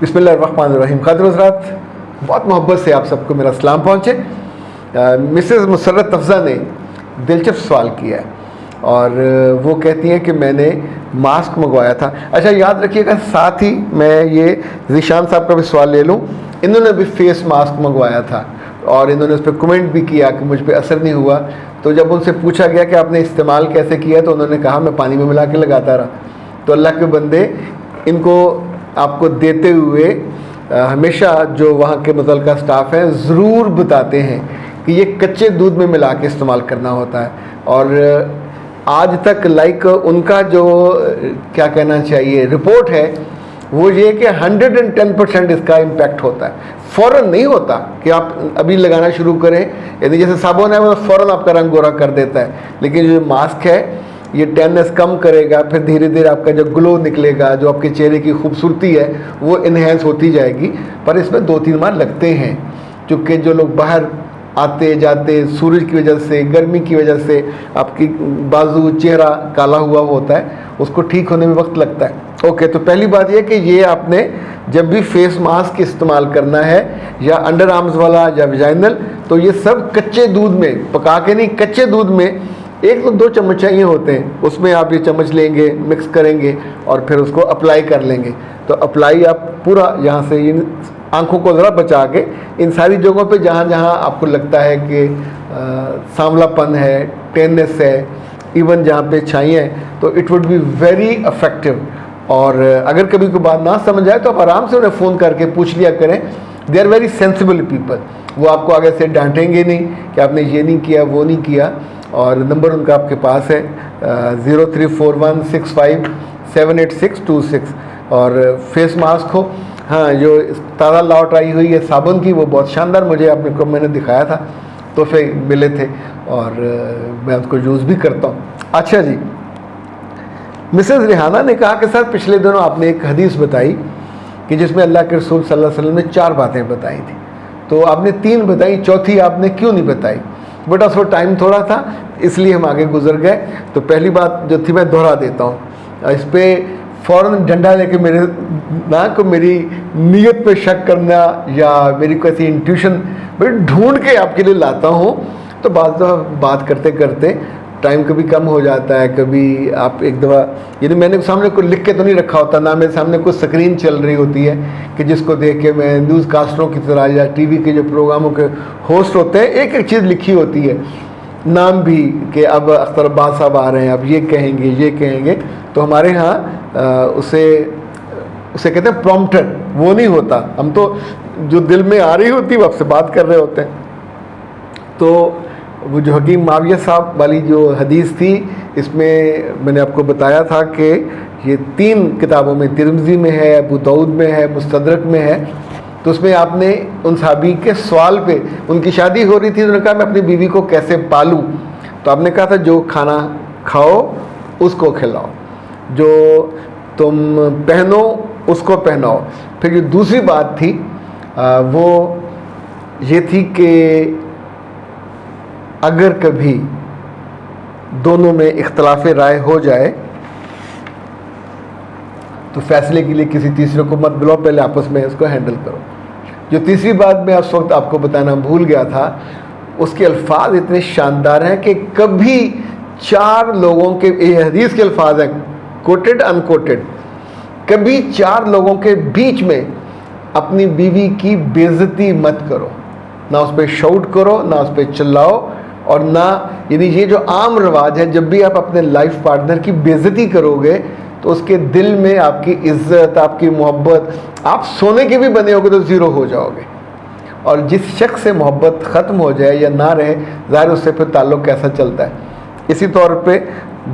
बिस्मिल्लाहिर्रहमानिर्रहीम। खातिन हज़रात, बहुत मोहब्बत से आप सबको मेरा सलाम पहुँचे। मिसेस मुसर्रत अफ़ज़ा ने दिलचस्प सवाल किया है और वो कहती हैं कि मैंने मास्क मंगवाया था। अच्छा, याद रखिएगा, साथ ही मैं ये ज़ीशान साहब का भी सवाल ले लूँ। इन्होंने भी फेस मास्क मंगवाया था और इन्होंने उस पर कमेंट भी किया कि मुझ पर असर नहीं हुआ। तो जब उनसे पूछा गया कि आपने इस्तेमाल कैसे किया, तो उन्होंने कहा मैं पानी में मिला के लगाता रहा। तो अल्लाह के बंदे, इनको आपको देते हुए हमेशा जो वहाँ के मुतल्लिका स्टाफ हैं ज़रूर बताते हैं कि ये कच्चे दूध में मिला के इस्तेमाल करना होता है। और आज तक उनका जो क्या कहना चाहिए रिपोर्ट है वो ये कि 110% इसका इम्पैक्ट होता है। फ़ौरन नहीं होता कि आप अभी लगाना शुरू करें, यानी जैसे साबुन है वो फ़ौरन आपका रंग गोरा कर देता है, लेकिन जो मास्क है ये टैननेस कम करेगा, फिर धीरे धीरे आपका जो ग्लो निकलेगा, जो आपके चेहरे की खूबसूरती है वो इन्हेंस होती जाएगी। पर इसमें 2-3 माह लगते हैं, क्योंकि जो लोग बाहर आते जाते सूरज की वजह से, गर्मी की वजह से आपकी बाजू चेहरा काला हुआ होता है, उसको ठीक होने में वक्त लगता है। ओके, तो पहली बात यह कि ये आपने जब भी फेस मास्क इस्तेमाल करना है, या अंडर आर्म्स वाला या विजाइनल, तो ये सब कच्चे दूध में, पका के नहीं, कच्चे दूध में 1 तो 2 चम्मच चाहिए होते हैं, उसमें आप ये चम्मच लेंगे, मिक्स करेंगे और फिर उसको अप्लाई कर लेंगे। तो अप्लाई आप पूरा यहाँ से इन आँखों को ज़रा बचा के इन सारी जगहों पे जहाँ जहाँ आपको लगता है कि सांवलापन है, टेननेस है, इवन जहाँ पे छाइयाँ हैं, तो it would be very effective. और अगर कभी कोई बात ना समझ आए तो आप आराम से उन्हें फ़ोन करके पूछ लिया करें। They are very sensible people, वो आपको आगे से डांटेंगे नहीं कि आपने ये नहीं किया, वो नहीं किया। और नंबर उनका आपके पास है 0341657826। और फेस मास्क हो, हाँ, जो ताज़ा लॉट आई हुई है साबुन की, वो बहुत शानदार, मुझे मैंने दिखाया था, तोहफे मिले थे और मैं उसको यूज़ भी करता हूँ। अच्छा जी, मिसेस रिहाना ने कहा कि सर पिछले दिनों आपने एक हदीस बताई कि जिसमें अल्लाह के रसूल सल्लल्लाहु अलैहि वसल्लम ने 4 बातें बताई थी, तो आपने 3 बताई, चौथी आपने क्यों नहीं बताई? बट उस वक्त टाइम थोड़ा था, इसलिए हम आगे गुजर गए। तो पहली बात जो थी मैं दोहरा देता हूँ, इस पर फ़ौरन डंडा लेके मेरे ना को मेरी नीयत पे शक करना या मेरी कोई ऐसी इंट्यूशन मैं ढूंढ के आपके लिए लाता हूँ। तो बात करते करते टाइम कभी कम हो जाता है, कभी आप एक दफ़ा, यानी मैंने सामने को लिख के तो नहीं रखा होता, ना मेरे सामने कोई स्क्रीन चल रही होती है कि जिसको देख के मैं न्यूज़ कास्टरों की तरह या टीवी के जो प्रोग्रामों के होस्ट होते हैं एक एक चीज़ लिखी होती है, नाम भी कि अब अख्तर अब्बास साहब आ रहे हैं, अब ये कहेंगे। तो हमारे यहाँ उसे कहते हैं प्रॉम्प्टर, वो नहीं होता। हम तो जो दिल में आ रही होती है वो आपसे बात कर रहे होते हैं। तो वो जो हकीम माविया साहब वाली जो हदीस थी, इसमें मैंने आपको बताया था कि ये 3 किताबों में, तिरमिज़ी में है, अबू दाऊद में है, मुस्तदरक में है। तो उसमें आपने उन सहाबी के सवाल पे, उनकी शादी हो रही थी, उन्होंने कहा मैं अपनी बीवी को कैसे पालूँ? तो आपने कहा था जो खाना खाओ उसको खिलाओ, जो तुम पहनो उसको पहनाओ। फिर जो दूसरी बात थी वो ये थी कि अगर कभी दोनों में इख्तलाफ राय हो जाए तो फैसले के लिए किसी तीसरे को मत बुलाओ, पहले आपस में इसको हैंडल करो। जो तीसरी बात मैं उस वक्त आपको बताना भूल गया था, उसके अल्फाज इतने शानदार हैं कि कभी 4 लोगों के, ये हदीस के अल्फाज हैं, कोटेड अनकोटेड, कभी 4 लोगों के बीच में अपनी बीवी की बेइज्जती मत करो, ना उस पर शाउट करो, ना उस पर चिल्लाओ, और ना, यानी ये जो आम रिवाज है, जब भी आप अपने लाइफ पार्टनर की बेइज्जती करोगे तो उसके दिल में आपकी इज्जत, आपकी मोहब्बत, आप सोने के भी बने होगे तो ज़ीरो हो जाओगे। और जिस शख्स से मोहब्बत ख़त्म हो जाए या ना रहे, ज़ाहिर उससे फिर ताल्लुक़ कैसा चलता है। इसी तौर पे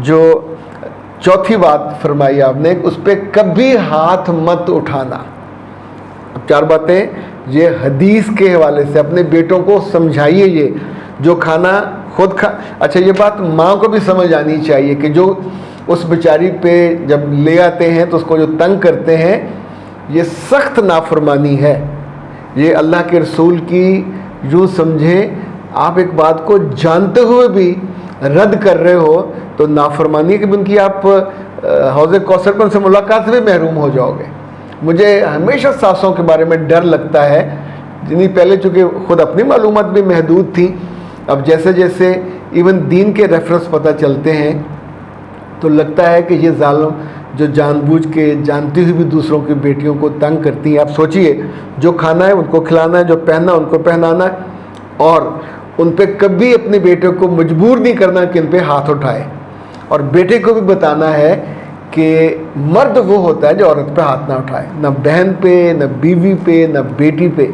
जो चौथी बात फरमाई आपने, उस पर कभी हाथ मत उठाना। अब 4 बातें ये हदीस के हवाले से अपने बेटों को समझाइए। ये जो खाना खुद अच्छा, ये बात माँ को भी समझ आनी चाहिए कि जो उस बेचारी पे जब ले आते हैं तो उसको जो तंग करते हैं, ये सख्त नाफरमानी है। ये अल्लाह के रसूल की, यूँ समझें आप एक बात को जानते हुए भी रद्द कर रहे हो तो नाफरमानी की उनकी आप हौज़े कौसर पर उनसे मुलाकात से भी महरूम हो जाओगे। مجھے ہمیشہ ساسوں کے بارے میں ڈر لگتا ہے، جنہیں پہلے چونکہ خود اپنی معلومات بھی محدود تھی، اب جیسے جیسے ایون دین کے ریفرنس پتہ چلتے ہیں تو لگتا ہے کہ یہ ظالم جو جان بوجھ کے جانتی ہوئی بھی دوسروں کی بیٹیوں کو تنگ کرتی ہیں۔ آپ سوچئے، جو کھانا ہے ان کو کھلانا ہے، جو پہننا ہے ان کو پہنانا ہے، اور ان پہ کبھی اپنے بیٹے کو مجبور نہیں کرنا کہ ان پہ ہاتھ اٹھائے، اور بیٹے کو بھی بتانا ہے کہ مرد وہ ہوتا ہے جو عورت پہ ہاتھ نہ اٹھائے، نہ بہن پہ، نہ بیوی پہ، نہ بیٹی پہ۔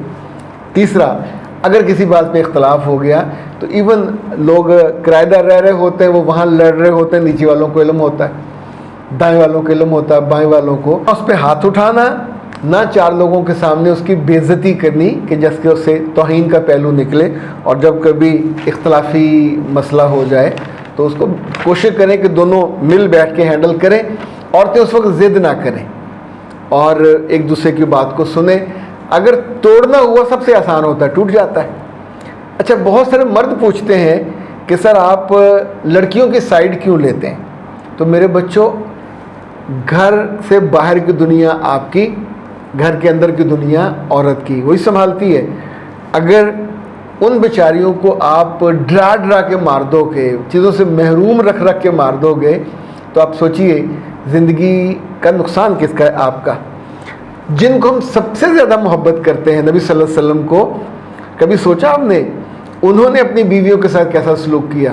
تیسرا، اگر کسی بات پہ اختلاف ہو گیا تو ایون لوگ کرایہ دار رہ رہے ہوتے ہیں، وہ وہاں لڑ رہے ہوتے ہیں، نیچے والوں کو علم ہوتا ہے، دائیں والوں کو علم ہوتا ہے، بائیں والوں کو اس پہ ہاتھ اٹھانا، نہ چار لوگوں کے سامنے اس کی بے عزتی کرنی کہ جس کے اس سے توہین کا پہلو نکلے، اور جب کبھی اختلافی مسئلہ ہو جائے تو اس کو کوشش کریں کہ دونوں مل بیٹھ کے ہینڈل کریں۔ عورتیں اس وقت ضد نہ کریں اور ایک دوسرے کی بات کو سنیں۔ اگر توڑنا ہوا سب سے آسان ہوتا ہے، ٹوٹ جاتا ہے۔ اچھا، بہت سارے مرد پوچھتے ہیں کہ سر آپ لڑکیوں کی سائیڈ کیوں لیتے ہیں؟ تو میرے بچوں، گھر سے باہر کی دنیا آپ کی، گھر کے اندر کی دنیا عورت کی، وہی سنبھالتی ہے۔ اگر ان بیچاریوں کو آپ ڈرا ڈرا کے مار دو گے، چیزوں سے محروم رکھ رکھ کے مار دو گے، تو آپ سوچئے زندگی کا نقصان کس کا ہے؟ آپ کا۔ جن کو ہم سب سے زیادہ محبت کرتے ہیں، نبی صلی اللہ علیہ وسلم کو، کبھی سوچا آپ نے انہوں نے اپنی بیویوں کے ساتھ کیسا سلوک کیا؟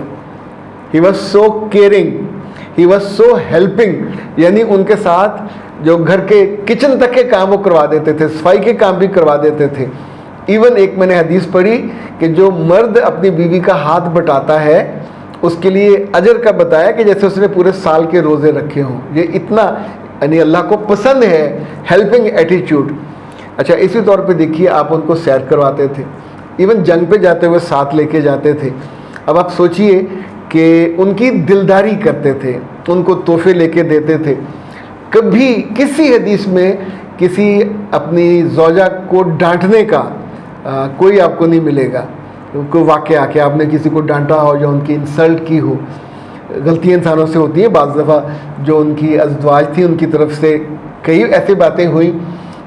He was so caring, he was so helping, یعنی ان کے ساتھ جو گھر کے کچن تک کے کام وہ کروا دیتے تھے، صفائی کے کام بھی کروا دیتے تھے۔ ایون ایک میں نے حدیث پڑھی کہ جو مرد اپنی بیوی کا ہاتھ بٹاتا ہے اس کے لیے اجر کا بتایا کہ جیسے اس نے پورے سال کے روزے رکھے ہوں۔ یہ اتنا یعنی اللہ کو پسند ہے ہیلپنگ ایٹیٹیوڈ۔ اچھا، اسی طور پہ دیکھیے، آپ ان کو سیر کرواتے تھے، ایون جنگ پہ جاتے ہوئے ساتھ لے کے جاتے تھے۔ اب آپ سوچئے کہ ان کی دلداری کرتے تھے، ان کو تحفے لے کے دیتے تھے۔ کبھی کسی حدیث میں کسی اپنی زوجہ کو ڈانٹنے کا کوئی آپ کو نہیں ملے گا، کوئی واقعہ کہ آپ نے کسی کو ڈانٹا ہو یا ان کی انسلٹ کی ہو۔ غلطیاں انسانوں سے ہوتی ہیں، بعض دفعہ جو ان کی ازواج تھی ان کی طرف سے کئی ایسی باتیں ہوئیں،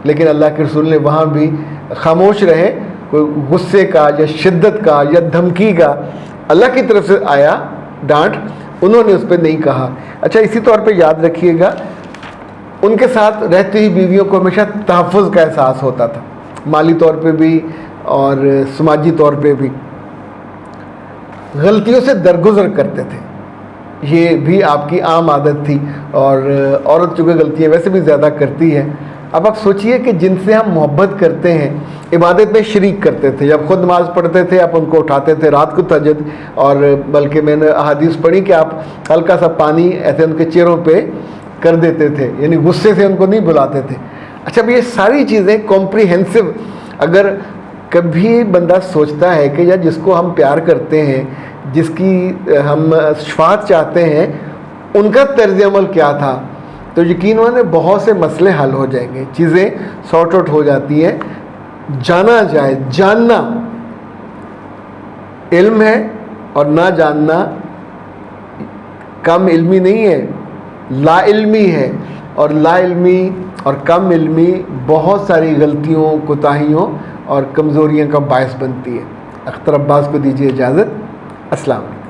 لیکن اللہ کے رسول نے وہاں بھی خاموش رہے۔ کوئی غصے کا یا شدت کا یا دھمکی کا اللہ کی طرف سے آیا ڈانٹ، انہوں نے اس پہ نہیں کہا۔ اچھا، اسی طور پہ یاد رکھیے گا، ان کے ساتھ رہتی ہوئی بیویوں کو ہمیشہ تحفظ کا احساس ہوتا تھا، مالی طور پہ بھی اور سماجی طور پہ بھی۔ غلطیوں سے درگزر کرتے تھے، یہ بھی آپ کی عام عادت تھی، اور عورت چونکہ غلطیاں ویسے بھی زیادہ کرتی ہے۔ اب آپ سوچئے کہ جن سے ہم محبت کرتے ہیں، عبادت میں شریک کرتے تھے، جب خود نماز پڑھتے تھے آپ ان کو اٹھاتے تھے رات کو تہجد، اور بلکہ میں نے احادیث پڑھی کہ آپ ہلکا سا پانی ایسے ان کے چہروں پہ کر دیتے تھے، یعنی غصے سے ان کو نہیں بلاتے تھے۔ اچھا، اب یہ ساری چیزیں کمپریہنسو، اگر کبھی بندہ سوچتا ہے کہ یا جس کو ہم پیار کرتے ہیں، جس کی ہم شفاعت چاہتے ہیں، ان کا طرز عمل کیا تھا، تو یقیناً بہت سے مسئلے حل ہو جائیں گے، چیزیں سارٹ آؤٹ ہو جاتی ہیں۔ جانا جائے، جاننا علم ہے، اور نہ جاننا کم علمی نہیں ہے، لا علمی ہے، اور لا علمی اور کم علمی بہت ساری غلطیوں، کوتاہیوں اور کمزوریوں کا باعث بنتی ہے۔ اختر عباس کو دیجیے اجازت۔ السلام علیکم۔